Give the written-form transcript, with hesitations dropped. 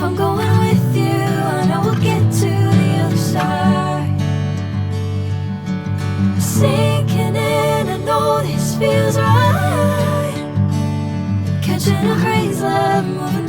I'm going with you, I know we'll get to the other side. Sinking in, I know this feels right. Catching a breeze, love, moving